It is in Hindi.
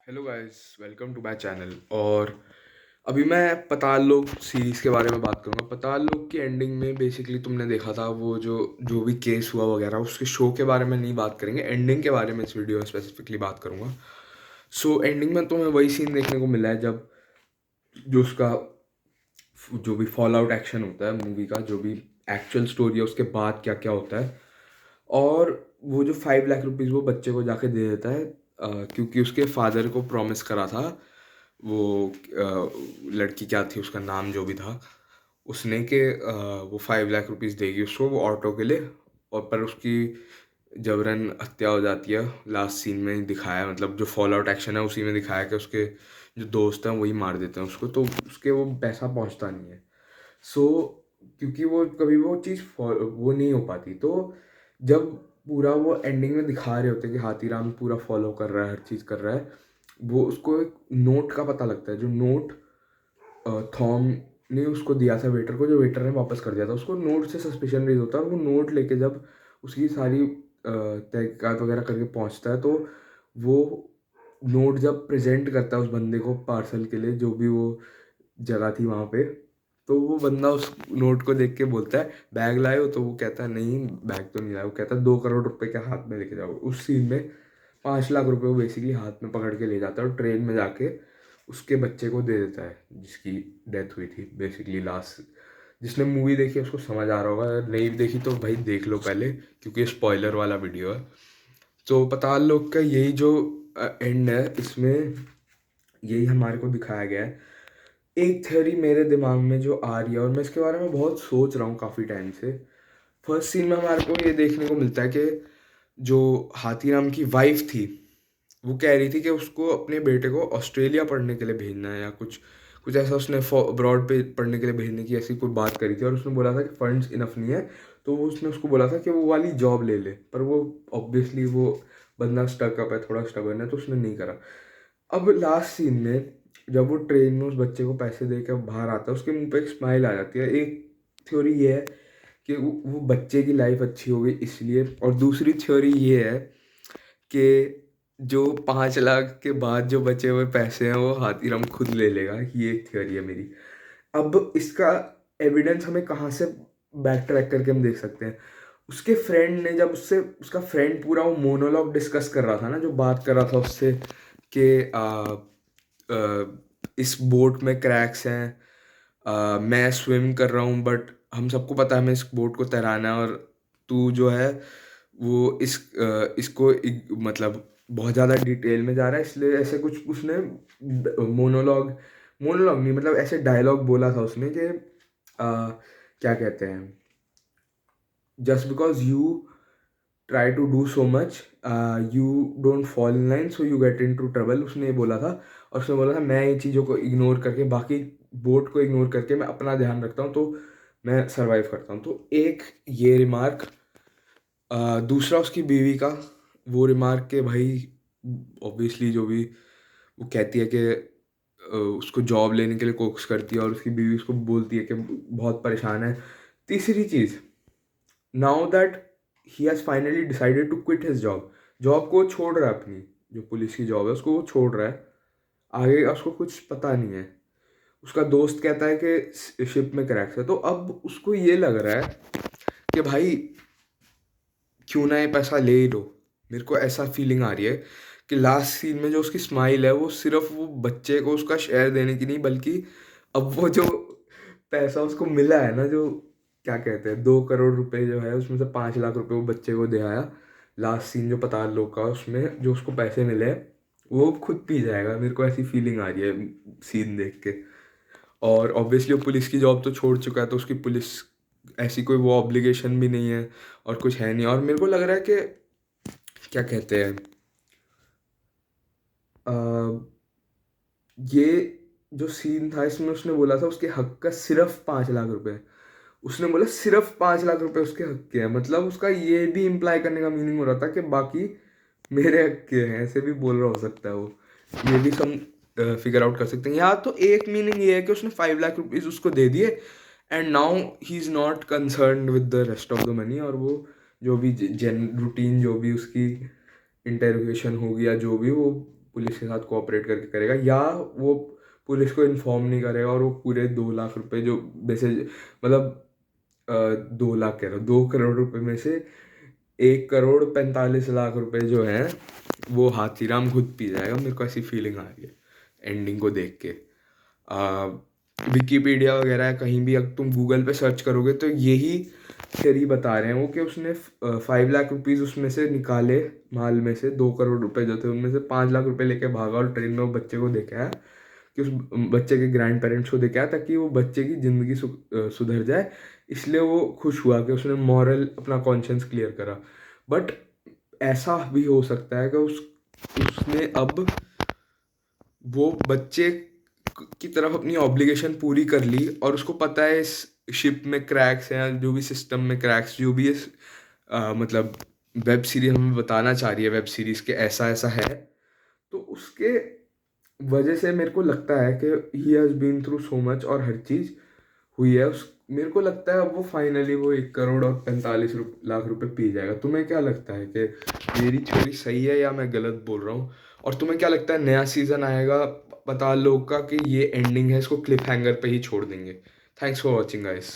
Hello guys, welcome to my channel. और अभी मैं पताल लोक सीरीज़ के बारे में बात करूँगा। पताल लोक की एंडिंग में बेसिकली तुमने देखा था वो जो जो भी केस हुआ वगैरह, उसके शो के बारे में नहीं बात करेंगे, एंडिंग के बारे में इस वीडियो में स्पेसिफिकली बात करूँगा। सो एंडिंग में तुम्हें वही सीन देखने को मिला है जब जो उसका जो भी फॉल आउट एक्शन होता है मूवी का, जो भी एक्चुअल स्टोरी है उसके बाद क्या क्या होता है। और वो जो 5 लाख रुपीज़ वो बच्चे को जाके दे देता है, क्योंकि उसके फादर को प्रॉमिस करा था वो लड़की, क्या थी उसका नाम जो भी था, उसने कि वो 5 लाख रुपीज़ देगी उसको वो ऑटो के लिए। और पर उसकी जबरन हत्या हो जाती है। लास्ट सीन में दिखाया है, मतलब जो फॉल आउट एक्शन है उसी में दिखाया है कि उसके जो दोस्त हैं वही मार देते हैं उसको, तो उसके वो पैसा पहुंचता नहीं है। सो क्योंकि वो कभी वो चीज़ वो नहीं हो पाती, तो जब पूरा वो एंडिंग में दिखा रहे होते हैं कि हाथीराम पूरा फॉलो कर रहा है, हर चीज़ कर रहा है, वो उसको एक नोट का पता लगता है, जो नोट थॉम ने उसको दिया था वेटर को, जो वेटर ने वापस कर दिया था उसको। नोट से सस्पिशन रेज होता है, और वो नोट लेके जब उसकी सारी तहकीकात वगैरह करके पहुंचता है, तो वो नोट जब प्रेजेंट करता है उस बंदे को पार्सल के लिए, जो भी वो जगह थी वहाँ पे, तो वो बंदा उस नोट को देख के बोलता है बैग लाए हो, तो वो कहता है नहीं बैग तो नहीं लाया। वो कहता है 2 करोड़ रुपए के हाथ में लेके जाओ। उस सीन में 5 लाख रुपए वो बेसिकली हाथ में पकड़ के ले जाता है और ट्रेन में जाके उसके बच्चे को दे देता है, जिसकी डेथ हुई थी बेसिकली लास्ट। जिसने मूवी देखी है उसको समझ आ रहा होगा, अगर नहीं देखी तो भाई देख लो पहले, क्योंकि ये स्पॉइलर वाला वीडियो है। तो पताल लोक का यही जो एंड है, इसमें यही हमारे को दिखाया गया है। एक थ्योरी मेरे दिमाग में जो आ रही है, और मैं इसके बारे में बहुत सोच रहा हूँ काफ़ी टाइम से। फर्स्ट सीन में हमारे को ये देखने को मिलता है कि जो हाथीराम की वाइफ थी, वो कह रही थी कि उसको अपने बेटे को ऑस्ट्रेलिया पढ़ने के लिए भेजना है, या कुछ कुछ ऐसा उसने अब्रॉड पे पढ़ने के लिए भेजने की ऐसी कोई बात करी थी। और उसने बोला था कि फंड्स इनफ नहीं है, तो वो उसने उसको बोला था कि वो वाली जॉब ले ले। पर वो ऑब्वियसली वो बंदा स्टक अप है, थोड़ा स्टबर्न है, तो उसने नहीं करा। अब लास्ट सीन में जब वो ट्रेन में उस बच्चे को पैसे दे कर बाहर आता है, उसके मुंह पे एक स्माइल आ जाती है। एक थ्योरी ये है कि वो बच्चे की लाइफ अच्छी हो गई इसलिए, और दूसरी थ्योरी ये है कि जो 5 लाख के बाद जो बचे हुए पैसे हैं वो हाथीराम खुद ले लेगा। ये एक थ्योरी है मेरी। अब इसका एविडेंस हमें कहाँ से बैक ट्रैक करके हम देख सकते हैं। उसके फ्रेंड ने जब उससे, उसका फ्रेंड पूरा वो मोनोलॉग डिस्कस कर रहा था ना, जो बात कर रहा था उससे कि इस बोट में क्रैक्स हैं, मैं स्विम कर रहा हूँ बट हम सबको पता है हमें इस बोट को तैराना है, और तू जो है वो इसको मतलब बहुत ज़्यादा डिटेल में जा रहा है, इसलिए ऐसे कुछ उसने मोनोलॉग मोनोलॉग नहीं, मतलब ऐसे डायलॉग बोला था उसने कि क्या कहते हैं, just because you try to do so much you don't fall in line, so you get into trouble, उसने ये बोला था। और उसने बोला था मैं ये चीज़ों को इग्नोर करके, बाकी बोट को इग्नोर करके मैं अपना ध्यान रखता हूँ, तो मैं सरवाइव करता हूँ। तो एक ये रिमार्क। दूसरा उसकी बीवी का वो रिमार्क के भाई, ऑब्वियसली जो भी वो कहती है कि उसको जॉब लेने के लिए कोक्स करती है, और उसकी बीवी उसको बोलती है कि बहुत परेशान है। तीसरी चीज़, now that he has finally decided to quit his job, job को छोड़ रहा है अपनी, जो पुलिस की जॉब है उसको वो छोड़ रहा है, आगे का उसको कुछ पता नहीं है। उसका दोस्त कहता है कि शिप में क्रैक्स है, तो अब उसको ये लग रहा है कि भाई क्यों ना ये पैसा ले ही लो। मेरे को ऐसा फीलिंग आ रही है कि लास्ट सीन में जो उसकी स्माइल है वो सिर्फ वो बच्चे को उसका शेयर देने की नहीं, बल्कि अब वो जो पैसा उसको मिला है ना, जो क्या कहते हैं 2 करोड़ रुपए जो है, उसमें से 5 लाख रुपए वो बच्चे को दे आया। लास्ट सीन जो पताल लोक का, उसमें जो उसको पैसे मिले हैं वो खुद पी जाएगा, मेरे को ऐसी फीलिंग आ रही है सीन देख के। और ऑब्वियसली वो पुलिस की जॉब तो छोड़ चुका है, तो उसकी पुलिस ऐसी कोई वो ऑब्लिगेशन भी नहीं है और कुछ है नहीं। और मेरे को लग रहा है कि क्या कहते हैं, अ, ये जो सीन था इसमें उसने बोला था उसके हक का सिर्फ 5 लाख रुपए, उसने बोला सिर्फ 5 लाख रुपए उसके हक के हैं, मतलब उसका ये भी इम्प्लाई करने का मीनिंग हो रहा था कि बाकी मेरे हक के हैं, ऐसे भी बोल रहा हो सकता है वो। ये भी हम फिगर आउट कर सकते हैं। या तो एक मीनिंग ये है कि उसने 5 लाख रुपीज उसको दे दिए, and now he is not concern with the rest of the money, और वो जो भी जेन रूटीन जो भी उसकी इंटेरोगेशन होगी या जो भी वो पुलिस के साथ कोऑपरेट करके करेगा, या वो पुलिस को इन्फॉर्म नहीं करेगा और वो पूरे 2 लाख रुपए जो वैसे मतलब 2 लाख कह रहा हूँ, 2 करोड़ रुपए में से 1 करोड़ 45 लाख रुपए जो हैं वो हाथीराम खुद पी जाएगा। मेरे को ऐसी फीलिंग आ रही है एंडिंग को देख के। विकीपीडिया वगैरह कहीं भी अगर तुम गूगल पे सर्च करोगे तो यही थियरी बता रहे हैं वो, कि उसने 5 लाख रुपीज़ उसमें से निकाले, माल में से 2 करोड़ रुपए जो थे उनमें से 5 लाख रुपए लेके भागा और ट्रेन में वो बच्चे को देखे आया, कि उस बच्चे के ग्रैंड पेरेंट्स को देखे आया ताकि वो बच्चे की ज़िंदगी सुधर जाए। इसलिए वो खुश हुआ कि उसने मॉरल अपना कॉन्शियंस क्लियर करा। बट ऐसा भी हो सकता है कि उसने अब वो बच्चे की तरफ अपनी ऑब्लिगेशन पूरी कर ली और उसको पता है इस शिप में क्रैक्स हैं, जो भी सिस्टम में क्रैक्स, जो भी इस मतलब वेब सीरीज हमें बताना चाह रही है, वेब सीरीज के ऐसा ऐसा है। तो उसके वजह से मेरे को लगता है कि he has been through so much और हर चीज़ हुई है उस, मेरे को लगता है अब वो फाइनली वो 1 करोड़ और 45 लाख रुपए पी जाएगा। तुम्हें क्या लगता है कि मेरी थ्योरी सही है या मैं गलत बोल रहा हूँ? और तुम्हें क्या लगता है नया सीजन आएगा पता लोग का कि ये एंडिंग है, इसको क्लिफ हैंगर पे ही छोड़ देंगे? Thanks for watching guys.